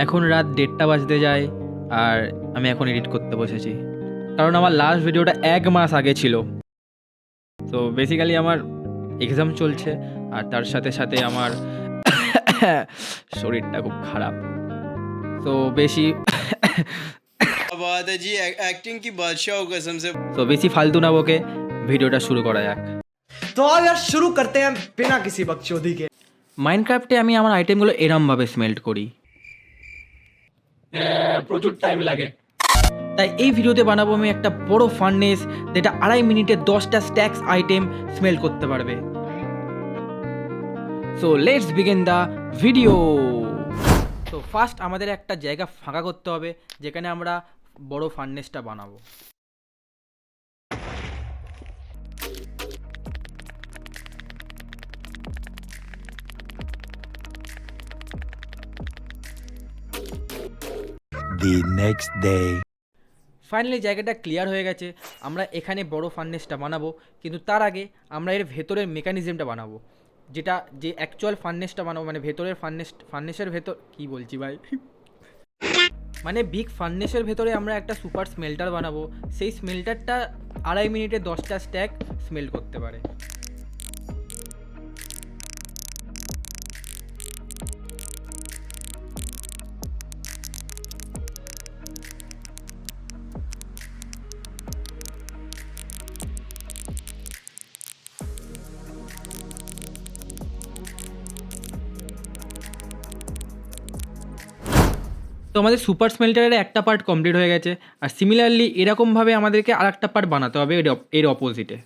এখন রাত 1:30 বাজতে যায় আর আমি এখন এডিট করতে বসেছি। কারণ আমার লাস্ট ভিডিওটা 1 মাস আগে ছিল। তো বেসিক্যালি আমার এক্সাম চলছে আর তার সাথে, সাথে আমার শরীরটা খুব খারাপ। তো বেশি बात है जी एक्टिंग की बादशाह हो कसम से। তো বেশি ফালতু না বকে ভিডিওটা শুরু করা যাক। तो आओ यार शुरू करते हैं बिना किसी बकचोदी के। মাইনক্রাফটে আমি আমার আইটেমগুলো এরমভাবে স্মেল্ট করি। প্রচুর টাইম লাগে। তাই এই ভিডিওতে বানাবো আমি একটা বড় ফার্নেস যেটা 2.5 মিনিটে 10টা স্ট্যাক্স আইটেম স্মেল করতে পারবে। So let's begin the video. তো ফার্স্ট আমাদের একটা জায়গা ফাঁকা করতে হবে যেখানে আমরা বড় ফার্নেসটা বানাবো। The next day. ফাইনালি জায়গাটা ক্লিয়ার হয়ে গেছে। আমরা এখানে বড় ফার্নেসটা বানাবো, কিন্তু তার আগে আমরা এর ভেতরের মেকানিজমটা বানাবো, যেটা যে অ্যাকচুয়াল ফার্নেসটা বানাবো, মানে ভেতরের ফার্নেসের ভেতর কী বলছি ভাই মানে বিগ ফার্নেসের ভেতরে আমরা একটা সুপার স্মেল্টার বানাবো। সেই স্মেল্টারটা 2.5 মিনিটে 10টা স্ট্যাক স্মেল করতে পারে। তো আমাদের সুপার স্মেল্টারের একটা পার্ট কমপ্লিট হয়ে গেছে, আর সিমিলারলি এরকমভাবে আমাদেরকে আর একটা পার্ট বানাতে হবে এর অপোজিটে।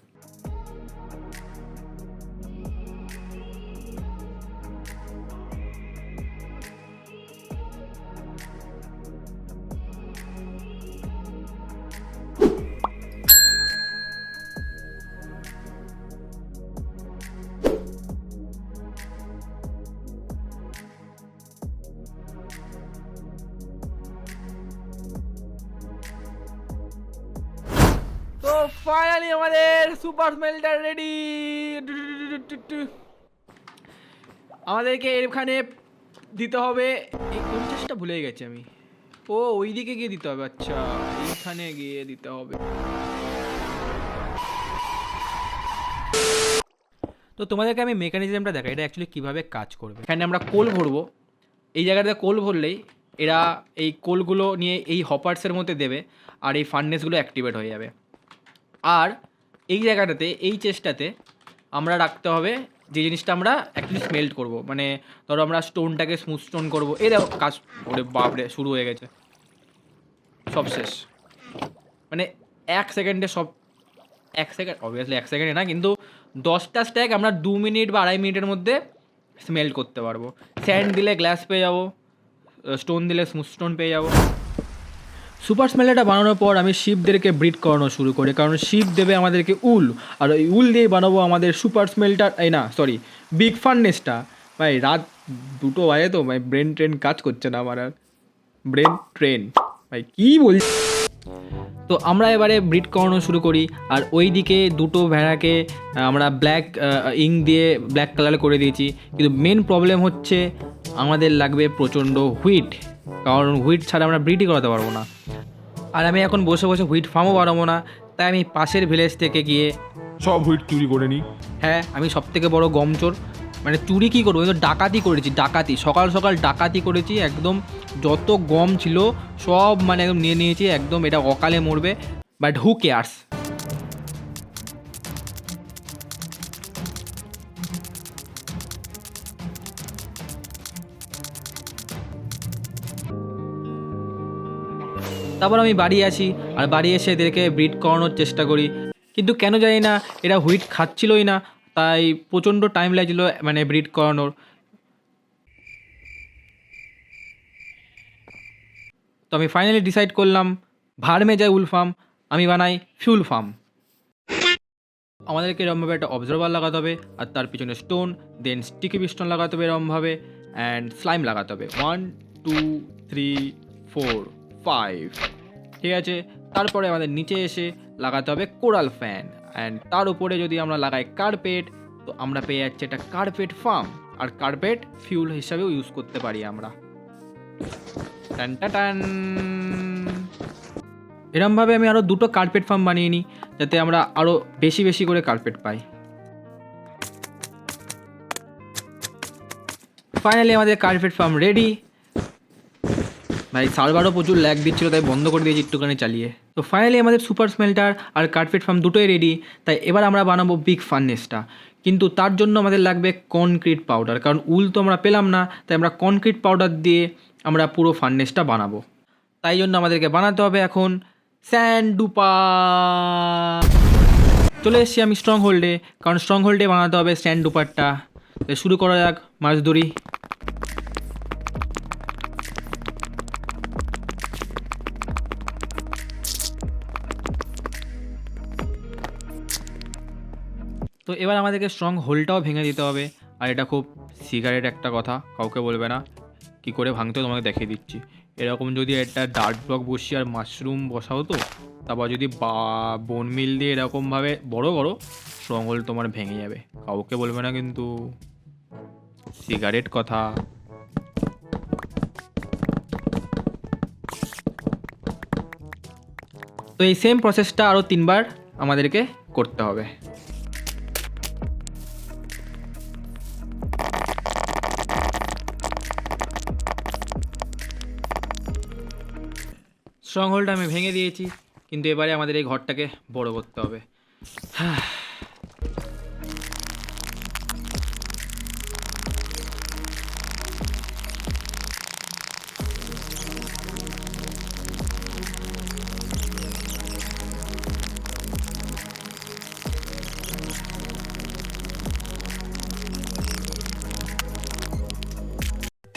তো ফাইনালি আমাদের সুপার স্মেল্টার রেডি। আমাদেরকে এখানে দিতে হবে, এই 50টা ভুলে গেছি আমি। ও ওইদিকে গিয়ে দিতে হবে, আচ্ছা এইখানে গিয়ে দিতে হবে। তো তোমাদেরকে আমি মেকানিজমটা দেখাই এটা অ্যাকচুয়ালি কীভাবে কাজ করবে। এখানে আমরা কোল ভরবো, এই জায়গাটাতে কোল ভরলেই এরা এই কোলগুলো নিয়ে এই হপার্সের মধ্যে দেবে আর এই ফার্নেসগুলো অ্যাক্টিভেট হয়ে যাবে। আর এই জায়গাটাতে এই চেষ্টাতে আমরা রাখতে হবে যে জিনিসটা আমরা অ্যাকচুয়ালি স্মেল্ট করব, মানে ধরো আমরা স্টোনটাকে স্মুথ স্টোন করবো, এই দেখো কাজ করে বাপরে শুরু হয়ে গেছে, সব শেষ। মানে 1 সেকেন্ডে সব, 1 সেকেন্ড অবভিয়াসলি 1 সেকেন্ডে না, কিন্তু 10টা স্ট্যাক আমরা 2 মিনিট বা 2.5 মিনিটের মধ্যে স্মেল্ট করতে পারবো। স্যান্ড দিলে গ্লাস পেয়ে যাবো, স্টোন দিলে স্মুথ স্টোন পেয়ে যাবো। সুপার স্মেল্টারটা বানানোর পর আমি শিপদেরকে ব্রিড করানো শুরু করি, কারণ শিপ দেবে আমাদেরকে উল, আর ওই উল দিয়ে বানাবো আমাদের সুপার স্মেল্টার, এই না সরি বিগ ফার্নেসটা। ভাই রাত 2টো বাজে তো ভাই, ব্রেন ট্রেন কাজ করছে না আমার, আর ব্রেন ট্রেন ভাই কী বলছি। তো আমরা এবারে ব্রিড করানো শুরু করি, আর ওই দিকে দুটো ভেড়াকে আমরা ব্ল্যাক ইঙ্ক দিয়ে ব্ল্যাক কালার করে দিয়েছি। কিন্তু মেন প্রবলেম হচ্ছে আমাদের লাগবে প্রচণ্ড হুইট, কারণ হুইট ছাড়া আমরা ব্রিডই করাতে পারবো না। আর আমি এখন বসে বসে হুইট ফার্মও বানাবো না, তাই আমি পাশের ভিলেজ থেকে গিয়ে সব হুইট চুরি করে নিই। হ্যাঁ আমি সব থেকে বড় গম চোর, মানে চুরি কী করবো, কিন্তু ডাকাতি করেছি, ডাকাতি সকাল সকাল ডাকাতি করেছি একদম। যত গম ছিল সব মানে একদম নিয়ে নিয়েছি একদম, এটা অকালে মরবে, বাট হু কেয়ার্স। তারপর আমি বাড়ি আসি, আর বাড়ি এসে এদেরকে ব্রিড করানোর চেষ্টা করি, কিন্তু কেন জানি না এরা হুইট খাচ্ছিলই না, তাই প্রচণ্ড টাইম লাগছিল মানে ব্রিড করানোর। তো আমি ফাইনালি ডিসাইড করলাম ভাড়মে যায় উল ফার্ম, আমি বানাই ফিউল ফার্ম। আমাদেরকে এরমভাবে একটা অবজারভার লাগাতে হবে, আর তার পিছনে স্টোন, দেন স্টিকি পিস্টন লাগাতে হবে এরমভাবে, অ্যান্ড স্লাইম লাগাতে হবে 1 2 3 4 5, ঠিক আছে। তারপরে আমাদের নিচে এসে লাগাতে হবে কোরাল ফ্যান, অ্যান্ড তার উপরে যদি আমরা লাগাই কার্পেট, তো আমরা পেয়ে যাচ্ছি একটা কার্পেট ফার্ম, আর কার্পেট ফিউল হিসাবেও ইউজ করতে পারি আমরা। টান টান। এরমভাবে আমি আরও 2টো কার্পেট ফার্ম বানিয়ে নিই, যাতে আমরা আরও বেশি বেশি করে কার্পেট পাই। ফাইনালি আমাদের কার্পেট ফার্ম রেডি। ভাই সার্ভারও প্রচুর ল্যাগ দিচ্ছিলো, তাই বন্ধ করে দিয়েছি একটুখানি চালিয়ে। তো ফাইনালি আমাদের সুপার স্মেল্টার আর কার্পেট ফার্ম দুটোই রেডি। তাই এবার আমরা বানাবো বিগ ফার্নেসটা। কিন্তু তার জন্য আমাদের লাগবে কনক্রিট পাউডার, কারণ উল তো আমরা পেলাম না, তাই আমরা কনক্রিট পাউডার দিয়ে আমরা পুরো ফার্নেসটা বানাবো। তাই জন্য আমাদেরকে বানাতে হবে এখন স্যান্ড ডুপার। চলে এসেছি আমি স্ট্রং হোল্ডে, কারণ স্ট্রং হোল্ডে বানাতে হবে স্যান্ড ডুপারটা। তাই শুরু করা যাক মাছ ধরি। তো এবার আমাদেরকে স্ট্রং হোলটাও ভেঙে দিতে হবে। আর এটা খুব সিগারেট একটা কথা, কাউকে বলবে না। কি করে ভাঙতে তোমাকে দেখিয়ে দিচ্ছি। এরকম যদি একটা ডার্ট ব্লক বসিয়ে আর মাশরুম বসাও, তো তারপর যদি বোন মিল দিয়ে এরকমভাবে বড় বড় স্ট্রং হোল তোমার ভেঙে যাবে, কাউকে বলবে না কিন্তু। সিগারেট কথা। তো এই সেম প্রসেসটা আরও 3বার আমাদেরকে করতে হবে। স্ট্রং হোলটা আমি ভেঙে দিয়েছি, কিন্তু এবারে আমাদের এই ঘরটাকে বড় করতে হবে।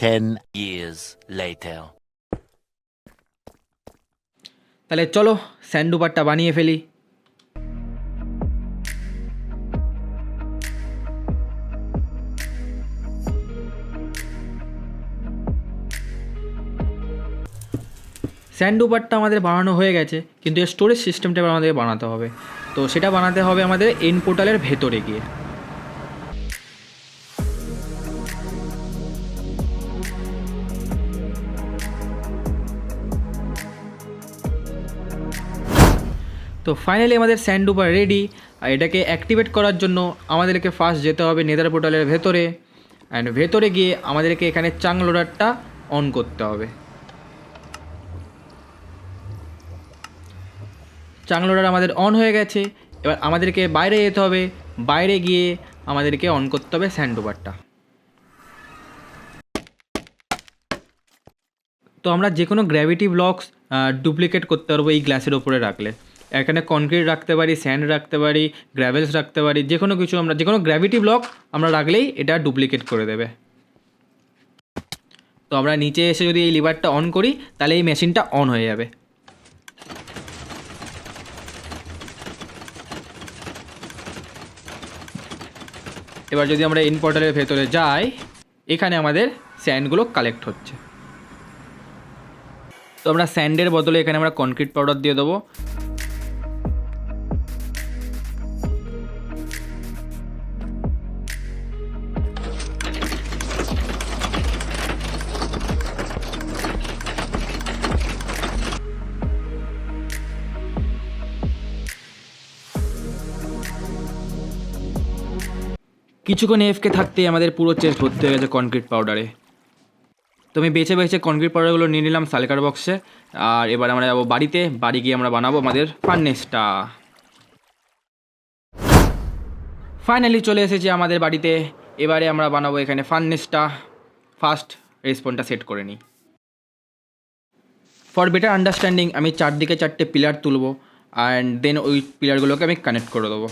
Ten years later. তাহলে চলো স্যান্ড ডুপারটা বানিয়ে ফেলি। স্যান্ড ডুপারটা আমাদের বানানো হয়ে গেছে, কিন্তু এর স্টোরেজ সিস্টেমটা এবার আমাদের বানাতে হবে। তো সেটা বানাতে হবে আমাদের এন্ড পোর্টালের ভেতরে গিয়ে। তো ফাইনালি আমাদের স্যান্ড ডুপার রেডি। আর এটাকে অ্যাক্টিভেট করার জন্য আমাদেরকে ফার্স্ট যেতে হবে নেদার পোর্টালের ভেতরে। অ্যান্ড ভেতরে গিয়ে আমাদেরকে এখানে চাং লোডারটা অন করতে হবে। চাং লোডার আমাদের অন হয়ে গেছে। এবার আমাদেরকে বাইরে যেতে হবে, বাইরে গিয়ে আমাদেরকে অন করতে হবে স্যান্ড ডুপারটা। তো আমরা যে কোনো গ্র্যাভিটি ব্লকস ডুপ্লিকেট করতে পারবো এই গ্লাসের ওপরে রাখলে। এখানে কনক্রিট রাখতে পারি, স্যান্ড রাখতে পারি, গ্র্যাভেলস রাখতে পারি, যে কোনো কিছু আমরা যে কোনো গ্র্যাভিটি ব্লক আমরা রাখলেই এটা ডুপ্লিকেট করে দেবে। তো আমরা নিচে এসে যদি এই লিভারটা অন করি, তাহলে এই মেশিনটা অন হয়ে যাবে। এবার যদি আমরা ইন পোর্টালের ভেতরে যাই, এখানে আমাদের স্যান্ডগুলো কালেক্ট হচ্ছে। তো আমরা স্যান্ডের বদলে এখানে আমরা কনক্রিট পাউডার দিয়ে দেবো। কিছুক্ষণ এফকে থাকতেই আমাদের পুরো চেস্ট ভর্তি হয়ে গেছে কনক্রিট পাউডারে। তো আমি বেছে বেছে কনক্রিট পাউডারগুলো নিয়ে নিলাম সালকার বক্সে। আর এবার আমরা যাবো বাড়িতে, বাড়ি গিয়ে আমরা বানাবো আমাদের ফার্নেসটা। ফাইনালি চলে এসেছি আমাদের বাড়িতে। এবারে আমরা বানাবো এখানে ফার্নেসটা। ফার্স্ট রেসপন্সটা সেট করে নিই। ফর বেটার আন্ডারস্ট্যান্ডিং আমি চারদিকে 4টে পিলার তুলবো, অ্যান্ড দেন ওই পিলারগুলোকে আমি কানেক্ট করে দেবো।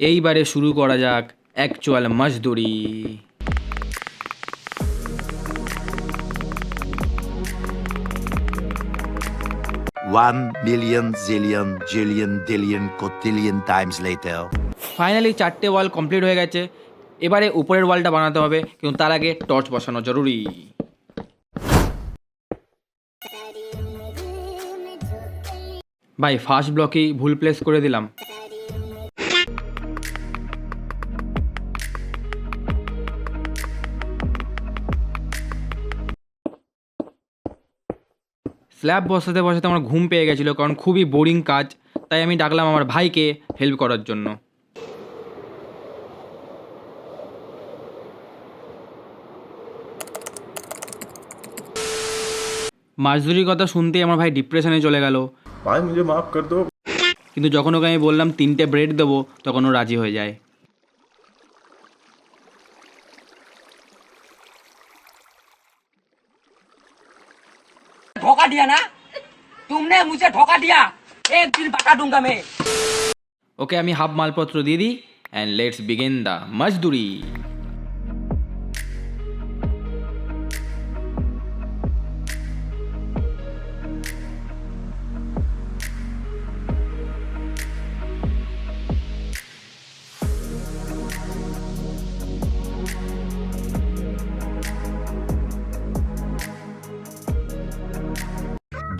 এইবারে শুরু করা যাক অ্যাকচুয়াল মজদুরি। 1,000,000 zillion jillion dillion cotillion times later. Finally 4টে ওয়াল কমপ্লিট হয়ে গেছে। এবারে উপরের ওয়ালটা বানাতে হবে, কিন্তু তার আগে টর্চ বসানো জরুরি। ভাই ফার্স্ট ব্লকেই ভুল প্লেস করে দিলাম। স্ল্যাব বসাতে বসাতে আমার ঘুম পেয়ে গেছিলো, কারণ খুবই বোরিং কাজ, তাই আমি ডাকলাম আমার ভাইকে হেল্প করার জন্য। মাছধুরির কথা শুনতেই আমার ভাই ডিপ্রেশনে চলে গেল। भाई मुझे माफ कर दो। কিন্তু যখন ওকে আমি বললাম 3টে ব্রেড দেবো, তখন ও রাজি হয়ে যায়। धोखा दिया ना, तुमने मुझे धोखा दिया, एक दिन बता दूंगा मैं। ওকে আমি হাফ মালপত্র দিয়ে দিই, অ্যান্ড লেটস বিগিন দ্য মজদুরি।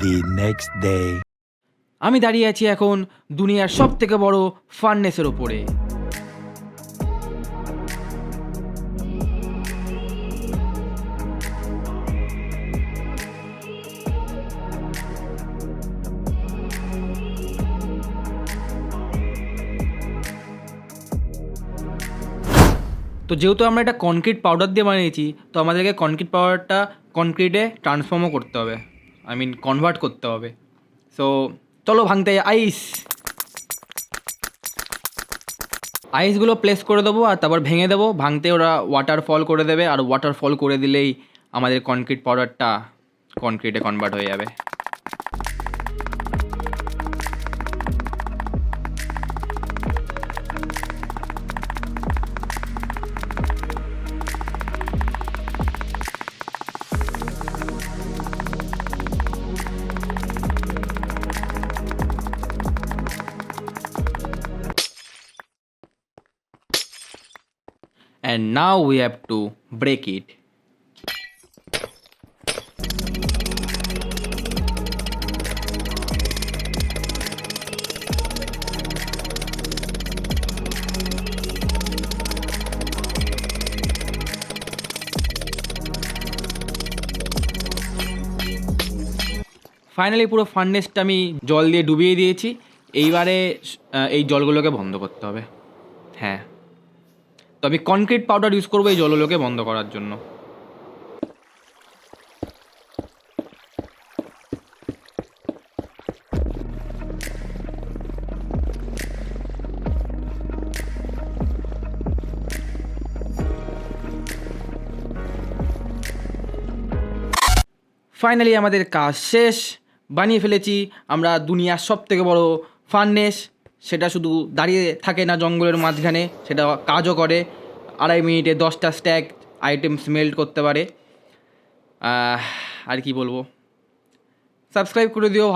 The next day. আমি দাঁড়িয়ে আছি এখন দুনিয়ার সব থেকে বড় ফার্নেসের ওপরে। তো যেহেতু আমরা এটা কনক্রিট পাউডার দিয়ে বানিয়েছি, তো আমাদেরকে কনক্রিট পাউডারটা কনক্রিটে ট্রান্সফর্মও করতে হবে, আই মিন কনভার্ট করতে হবে। সো চলো ভাঙতে আইস। আইসগুলো প্লেস করে দেবো আর তারপর ভেঙে দেবো। ভাঙতে ওরা ওয়াটারফল করে দেবে, আর ওয়াটারফল করে দিলেই আমাদের কনক্রিট পাউডারটা কনক্রিটে কনভার্ট হয়ে যাবে। And now we have to break it. Finally পুরো ফার্নেসটা আমি জল দিয়ে ডুবিয়ে দিয়েছি। এইবারে এই জলগুলোকে বন্ধ করতে হবে। হ্যাঁ, তো আমি কনক্রিট পাউডার ইউজ করবো এই জলগুলোকে বন্ধ করার জন্য। ফাইনালি আমাদের কাজ শেষ, বানিয়ে ফেলেছি আমরা দুনিয়ার সব থেকে বড় ফার্নেস। সেটা শুধু দাঁড়িয়ে থাকে না জঙ্গলের মাঝখানে, সেটা কাজও করে। 2.5 মিনিটে 10টা স্ট্যাক আইটেমস মেল্ট করতে পারে। আর কি বলবো, সাবস্ক্রাইব করে দিও।